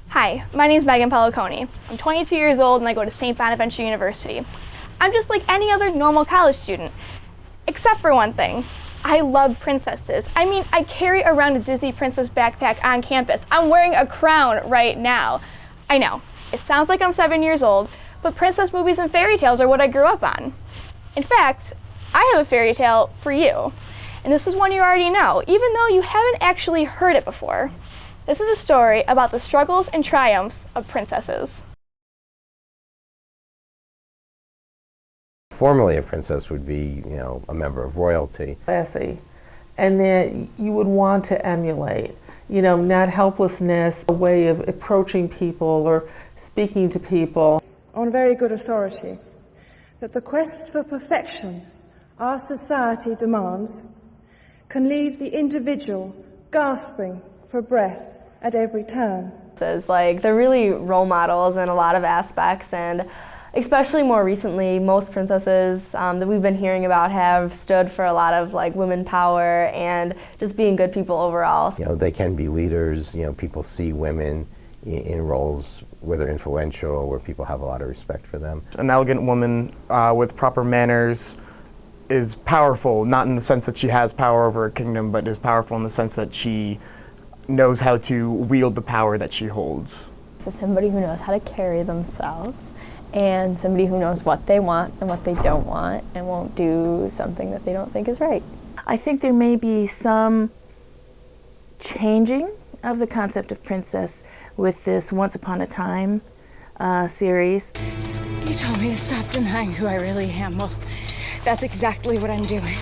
Hi, my name is Megan Pelliconi. I'm 22 years old and I go to St. Bonaventure University. I'm just like any other normal college student, except for one thing. I love princesses. I mean, I carry around a Disney princess backpack on campus. I'm wearing a crown right now. I know, it sounds like I'm 7 years old, but princess movies and fairy tales are what I grew up on. In fact, I have a fairy tale for you. And this is one you already know, even though you haven't actually heard it before. This is a story about the struggles and triumphs of princesses. Formally, a princess would be, a member of royalty. Classy. And then you would want to emulate, not helplessness, a way of approaching people or speaking to people. On very good authority, that the quest for perfection our society demands can leave the individual gasping for breath at every turn. They're really role models in a lot of aspects, and especially more recently, most princesses that we've been hearing about have stood for a lot of women power and just being good people overall. They can be leaders. People see women in roles where they're influential, where people have a lot of respect for them. An elegant woman with proper manners is powerful, not in the sense that she has power over a kingdom, but is powerful in the sense that she knows how to wield the power that she holds. So somebody who knows how to carry themselves, and somebody who knows what they want and what they don't want, and won't do something that they don't think is right. I think there may be some changing of the concept of princess with this Once Upon a Time series. You told me to stop denying who I really am. Well, that's exactly what I'm doing.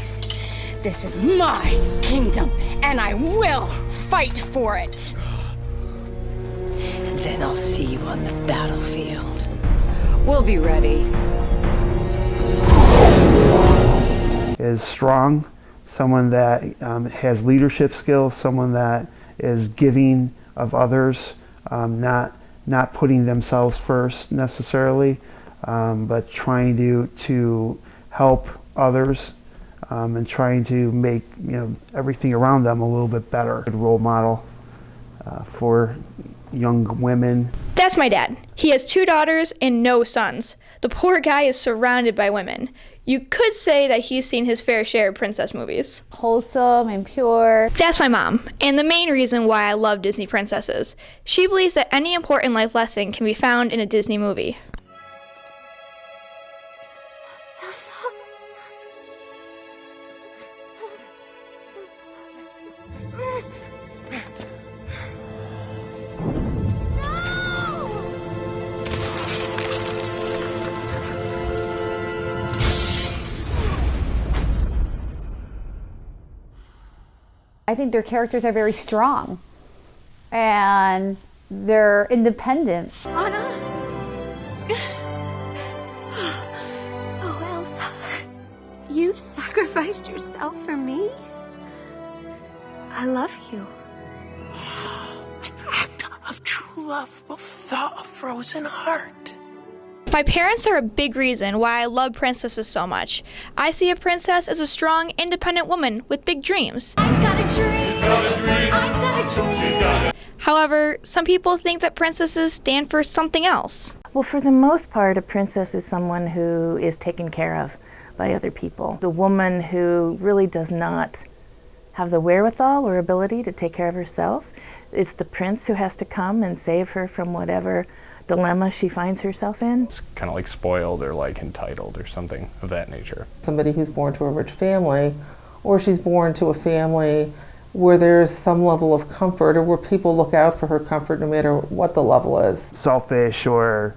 This is my kingdom, and I will fight for it. Then I'll see you on the battlefield. We'll be ready. Is strong, someone that has leadership skills, someone that is giving of others, not putting themselves first necessarily, but trying to help others. And trying to make everything around them a little bit better. Good role model for young women. That's my dad. He has 2 daughters and no sons. The poor guy is surrounded by women. You could say that he's seen his fair share of princess movies. Wholesome and pure. That's my mom, and the main reason why I love Disney princesses. She believes that any important life lesson can be found in a Disney movie. I think their characters are very strong and they're independent. Anna? Oh, Elsa, you sacrificed yourself for me? I love you. An act of true love will thaw a frozen heart. My parents are a big reason why I love princesses so much. I see a princess as a strong, independent woman with big dreams. I've got a dream. She's got a dream. I've got a dream. She's got a... However, some people think that princesses stand for something else. Well, for the most part, a princess is someone who is taken care of by other people. The woman who really does not have the wherewithal or ability to take care of herself. It's the prince who has to come and save her from whatever dilemma she finds herself in. It's kind of like spoiled or entitled or something of that nature. Somebody who's born to a rich family, or she's born to a family where there's some level of comfort, or where people look out for her comfort no matter what the level is. Selfish, or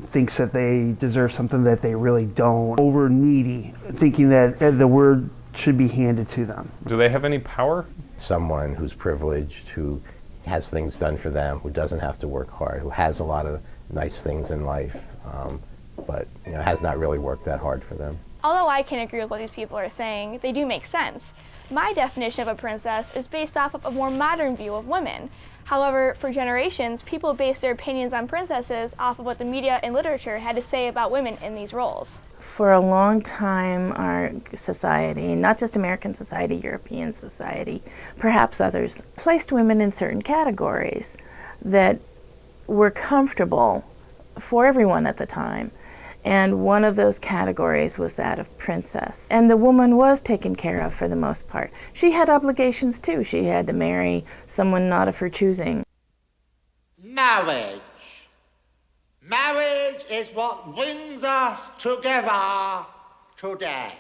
thinks that they deserve something that they really don't. Over needy, thinking that the word should be handed to them. Do they have any power? Someone who's privileged, who has things done for them, who doesn't have to work hard, who has a lot of nice things in life, but has not really worked that hard for them. Although I can agree with what these people are saying, they do make sense. My definition of a princess is based off of a more modern view of women. However, for generations, people based their opinions on princesses off of what the media and literature had to say about women in these roles. For a long time, our society, not just American society, European society, perhaps others, placed women in certain categories that were comfortable for everyone at the time. And one of those categories was that of princess. And the woman was taken care of for the most part. She had obligations too. She had to marry someone not of her choosing. Marriage. Marriage is what brings us together today.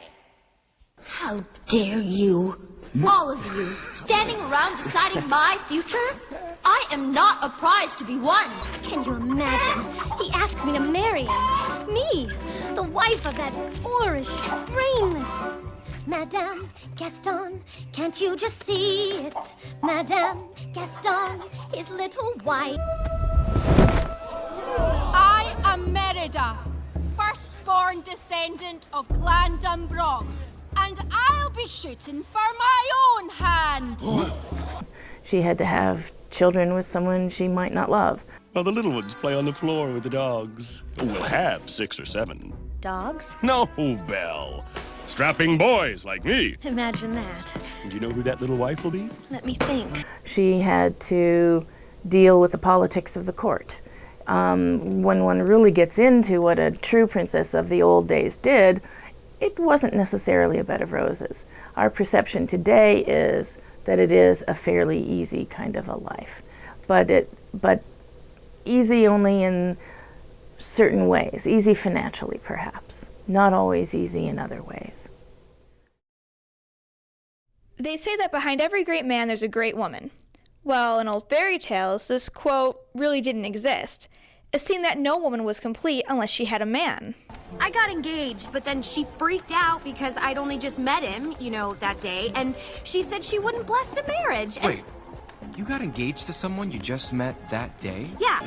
How dare you, all of you, standing around deciding my future? I am not a prize to be won. Can you imagine? He asked me to marry him. Me, the wife of that boorish, brainless. Madame Gaston, can't you just see it? Madame Gaston, his little wife. I am Merida, firstborn descendant of Clan Dunbrog, and I'll be shooting for my own hand. She had to have children with someone she might not love. Well, the little ones play on the floor with the dogs. We'll have 6 or 7. Dogs? No, Belle. Strapping boys like me. Imagine that. Do you know who that little wife will be? Let me think. She had to deal with the politics of the court. When one really gets into what a true princess of the old days did, it wasn't necessarily a bed of roses. Our perception today is that it is a fairly easy kind of a life, but easy only in certain ways, easy financially perhaps, not always easy in other ways. They say that behind every great man there's a great woman. Well, in old fairy tales, this quote really didn't exist. It seemed that no woman was complete unless she had a man. I got engaged, but then she freaked out because I'd only just met him, that day, and she said she wouldn't bless the marriage. Wait, you got engaged to someone you just met that day? Yeah.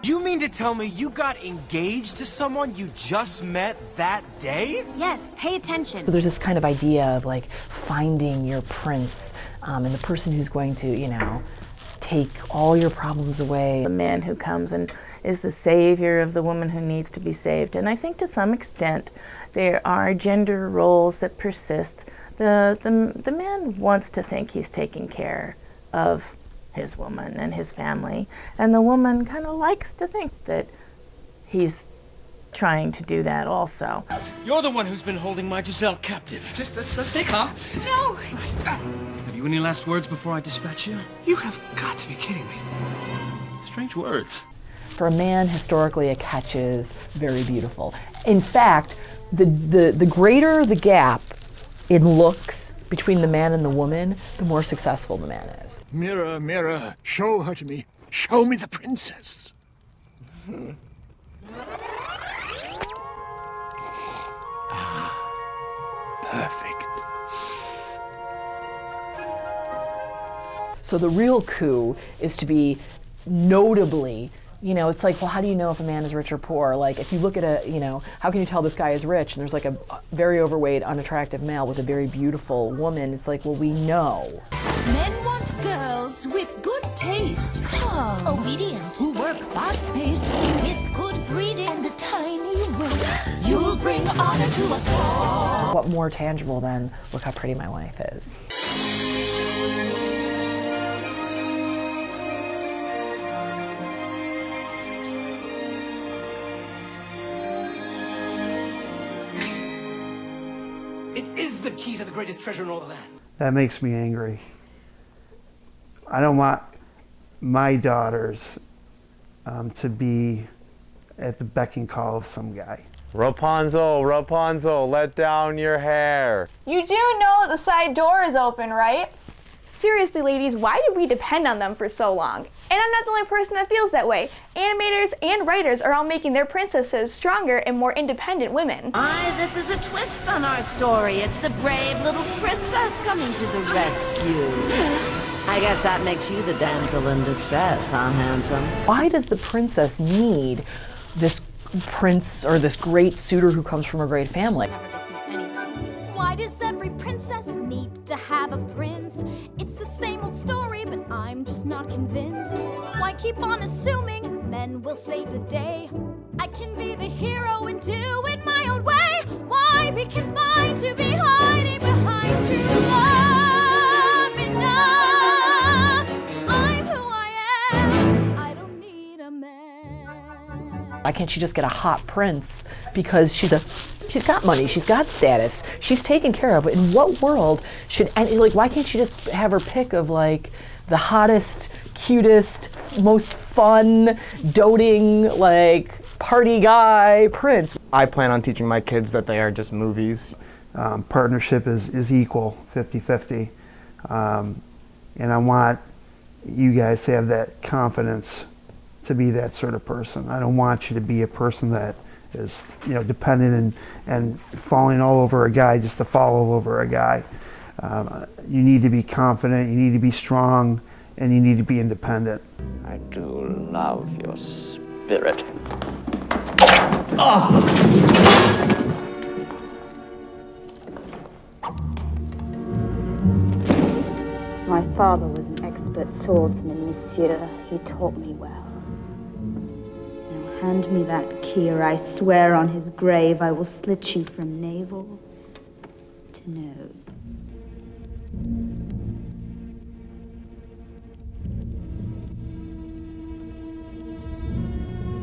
You mean to tell me you got engaged to someone you just met that day? Yes, pay attention. So there's this kind of idea of like finding your prince and the person who's going to, take all your problems away. The man who comes and is the savior of the woman who needs to be saved. And I think to some extent there are gender roles that persist. The man wants to think he's taking care of his woman and his family, and the woman kind of likes to think that he's trying to do that also. You're the one who's been holding my Giselle captive. Just stay calm. No! Have you any last words before I dispatch you? You have got to be kidding me. Strange words. For a man, historically, a catch is very beautiful. In fact, the greater the gap in looks between the man and the woman, the more successful the man is. Mirror, mirror, show her to me. Show me the princess. Perfect. So the real coup is to be notably, it's like, well, how do you know if a man is rich or poor? Like, if you look at how can you tell this guy is rich? And there's like a very overweight, unattractive male with a very beautiful woman. It's like, well, we know. Men want girls with good taste. Calm. Obedient. Who work fast-paced with good breeding and a tiny waist. You'll bring honor to us all. What more tangible than, look how pretty my wife is. It is the key to the greatest treasure in all the land. That makes me angry. I don't want my daughters to be at the beck and call of some guy. Rapunzel, let down your hair. You do know that the side door is open, right? Seriously, ladies, why did we depend on them for so long? And I'm not the only person that feels that way. Animators and writers are all making their princesses stronger and more independent women. This is a twist on our story. It's the brave little princess coming to the rescue. I guess that makes you the damsel in distress, huh, handsome? Why does the princess need this prince or this great suitor who comes from a great family? Why does every princess need to have a prince? It's the same old story, but I'm just not convinced. Why keep on assuming men will save the day? I can be the hero and do it my own way. Why be confined to be hiding behind true love? Enough, I'm who I am. I don't need a man. Why can't she just get a hot prince? Because she's got money, she's got status, she's taken care of. In what world should, and like, why can't she just have her pick of like the hottest, cutest, most fun, doting, like party guy prince? I plan on teaching my kids that they are just movies. Partnership is equal, 50-50. And I want you guys to have that confidence to be that sort of person. I don't want you to be a person that is, dependent and falling all over a guy just to fall all over a guy. You need to be confident, you need to be strong, and you need to be independent. I do love your spirit. My father was an expert swordsman, monsieur. He taught me well. Now hand me that key, or I swear on his grave I will slit you from navel to nose.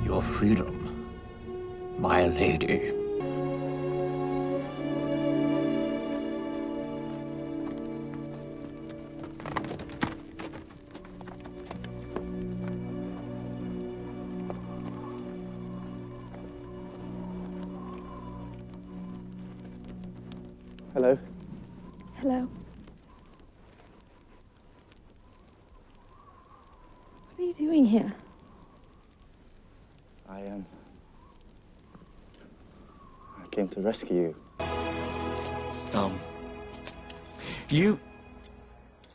Your freedom, my lady. Hello. Hello. What are you doing here? I came to rescue you.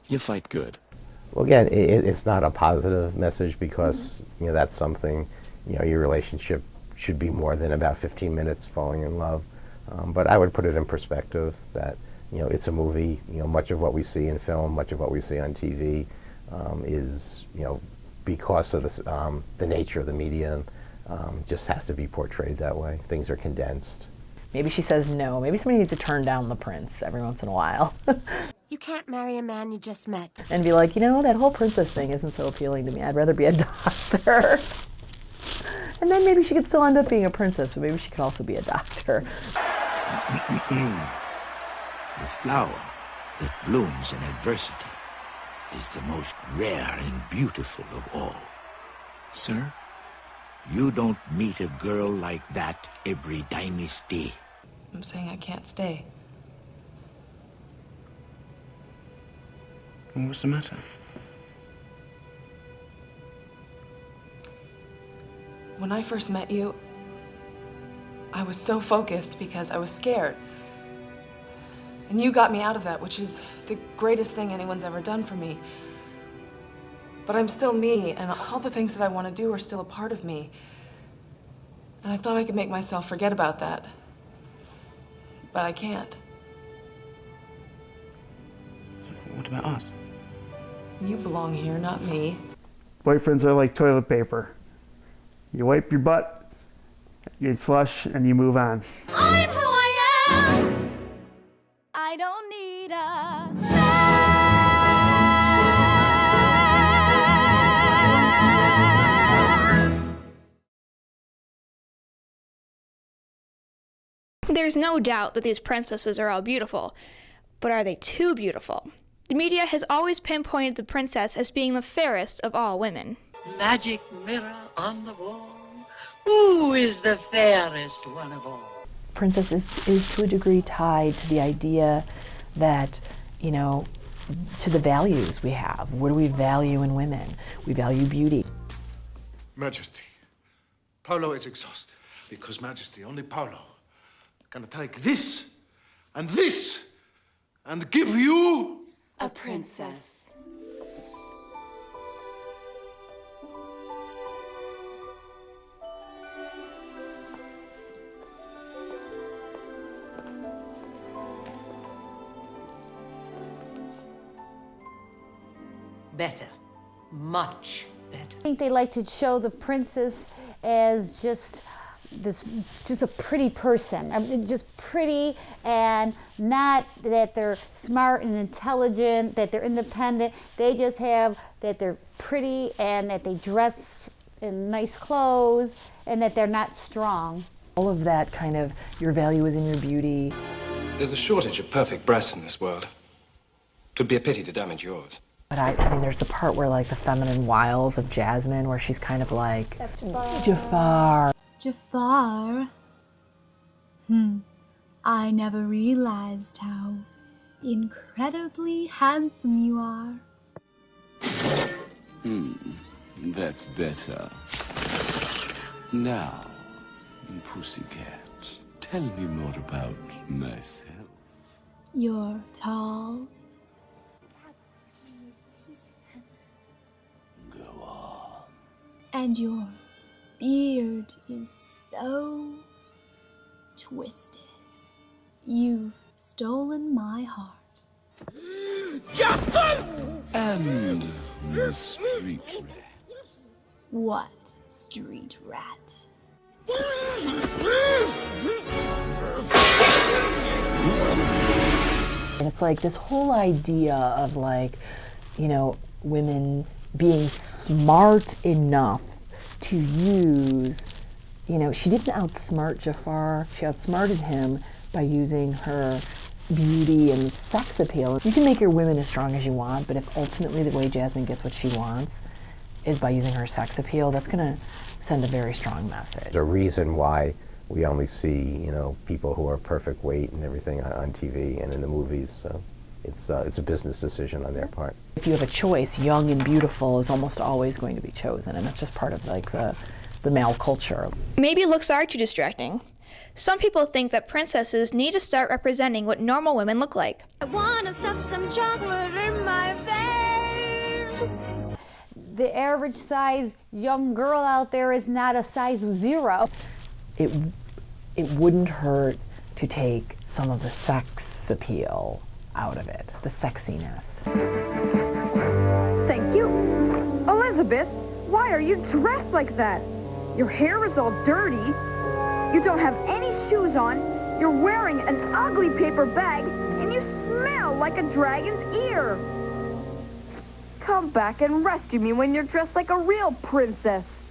You fight good. Well, again, it's not a positive message because that's something, your relationship should be more than about 15 minutes falling in love. But I would put it in perspective that it's a movie. Much of what we see in film, much of what we see on TV, is because of the nature of the medium, just has to be portrayed that way. Things are condensed. Maybe she says no. Maybe somebody needs to turn down the prince every once in a while. You can't marry a man you just met. And be like, that whole princess thing isn't so appealing to me. I'd rather be a doctor. And then maybe she could still end up being a princess, but maybe she could also be a doctor. The flower that blooms in adversity is the most rare and beautiful of all. Sir? You don't meet a girl like that every dynasty. I'm saying I can't stay. What's the matter? When I first met you, I was so focused because I was scared. And you got me out of that, which is the greatest thing anyone's ever done for me. But I'm still me, and all the things that I want to do are still a part of me. And I thought I could make myself forget about that. But I can't. What about us? You belong here, not me. Boyfriends are like toilet paper. You wipe your butt, you flush, and you move on. I'm who I am. I don't need a There's no doubt that these princesses are all beautiful, but are they too beautiful? The media has always pinpointed the princess as being the fairest of all women. Magic mirror on the wall. Who is the fairest one of all? Princess is to a degree tied to the idea that, to the values we have. What do we value in women? We value beauty. Majesty, Paolo is exhausted because, Majesty, only Paolo can take this and give you A princess. Better. Much better. I think they like to show the princess as just a pretty person. I mean, just pretty, and not that they're smart and intelligent, that they're independent. They just have that they're pretty and that they dress in nice clothes and that they're not strong. All of that kind of, your value is in your beauty. There's a shortage of perfect breasts in this world. Twould be a pity to damage yours. But I mean, there's the part where like the feminine wiles of Jasmine, where she's kind of like, Jafar. Jafar? I never realized how incredibly handsome you are. That's better. Now, Pussycat, tell me more about myself. You're tall. Go on. And your beard is so twisted. You've stolen my heart. And the street rat. What street rat? And it's like this whole idea of like, you know, women being smart enough to use, you know, she didn't outsmart Jafar, she outsmarted him by using her beauty and sex appeal. You can make your women as strong as you want, but if ultimately the way Jasmine gets what she wants is by using her sex appeal, that's gonna send a very strong message. There's a reason why we only see, you know, people who are perfect weight and everything on TV and in the movies, so it's a business decision on their part. If you have a choice, young and beautiful is almost always going to be chosen, and that's just part of like the male culture. Maybe looks are too distracting. Some people think that princesses need to start representing what normal women look like. I wanna stuff some chocolate in my face. The average size young girl out there is not a size 0. It wouldn't hurt to take some of the sex appeal out of it, the sexiness. Thank you. Elizabeth, why are you dressed like that? Your hair is all dirty. You don't have any shoes on. You're wearing an ugly paper bag, and you smell like a dragon's ear. Come back and rescue me when you're dressed like a real princess.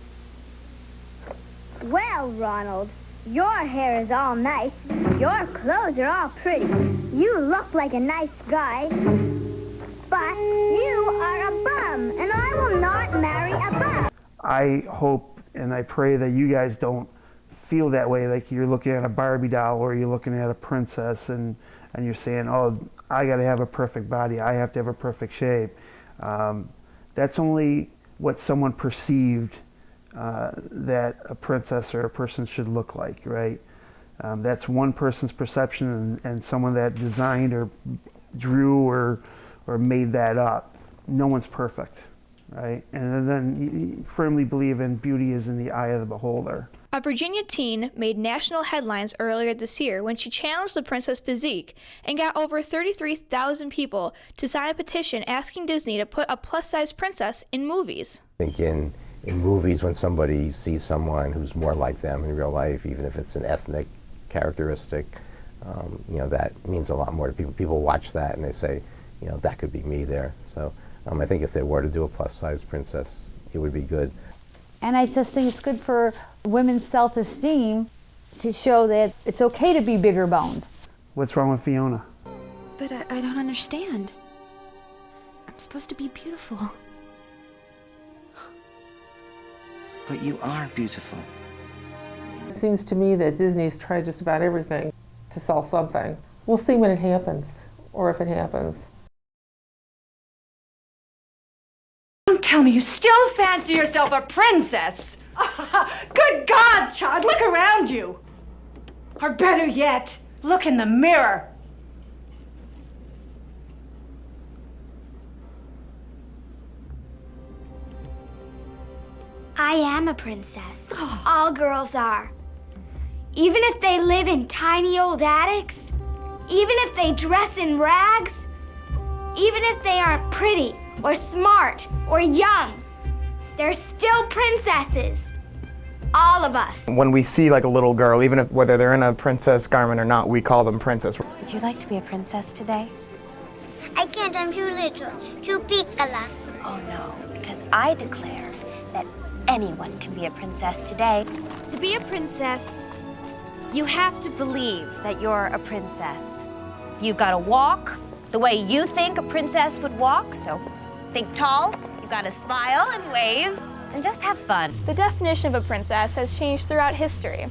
Well, Ronald, your hair is all nice. Your clothes are all pretty. You look like a nice guy. But you are a bum, and I will not marry a bum. I hope and I pray that you guys don't feel that way, like you're looking at a Barbie doll or you're looking at a princess and you're saying, oh, I got to have a perfect body, I have to have a perfect shape. That's only what someone perceived that a princess or a person should look like, right? That's one person's perception, and someone that designed or drew or made that up. No one's perfect, right? And then you firmly believe in beauty is in the eye of the beholder. A Virginia teen made national headlines earlier this year when she challenged the princess physique and got over 33,000 people to sign a petition asking Disney to put a plus-size princess in movies. I think in movies, when somebody sees someone who's more like them in real life, even if it's an ethnic characteristic, you know, that means a lot more to people. People watch that and they say, you know, that could be me there. So I think if they were to do a plus-size princess, it would be good. And I just think it's good for women's self-esteem to show that it's okay to be bigger boned. What's wrong with Fiona? But I don't understand. I'm supposed to be beautiful. But you are beautiful. It seems to me that Disney's tried just about everything to sell something. We'll see when it happens, or if it happens. Don't tell me you still fancy yourself a princess! Good God, child, look around you! Or better yet, look in the mirror. I am a princess. All girls are. Even if they live in tiny old attics, even if they dress in rags, even if they aren't pretty or smart or young. They're still princesses. All of us. When we see like a little girl, even if whether they're in a princess garment or not, we call them princess. Would you like to be a princess today? I can't, I'm too little, too piccola. Oh no, because I declare that anyone can be a princess today. To be a princess, you have to believe that you're a princess. You've got to walk the way you think a princess would walk, so think tall, you've got to smile and wave, and just have fun. The definition of a princess has changed throughout history.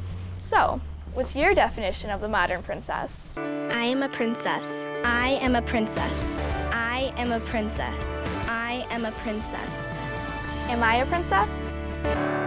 So, what's your definition of the modern princess? I am a princess. I am a princess. I am a princess. I am a princess. Am I a princess?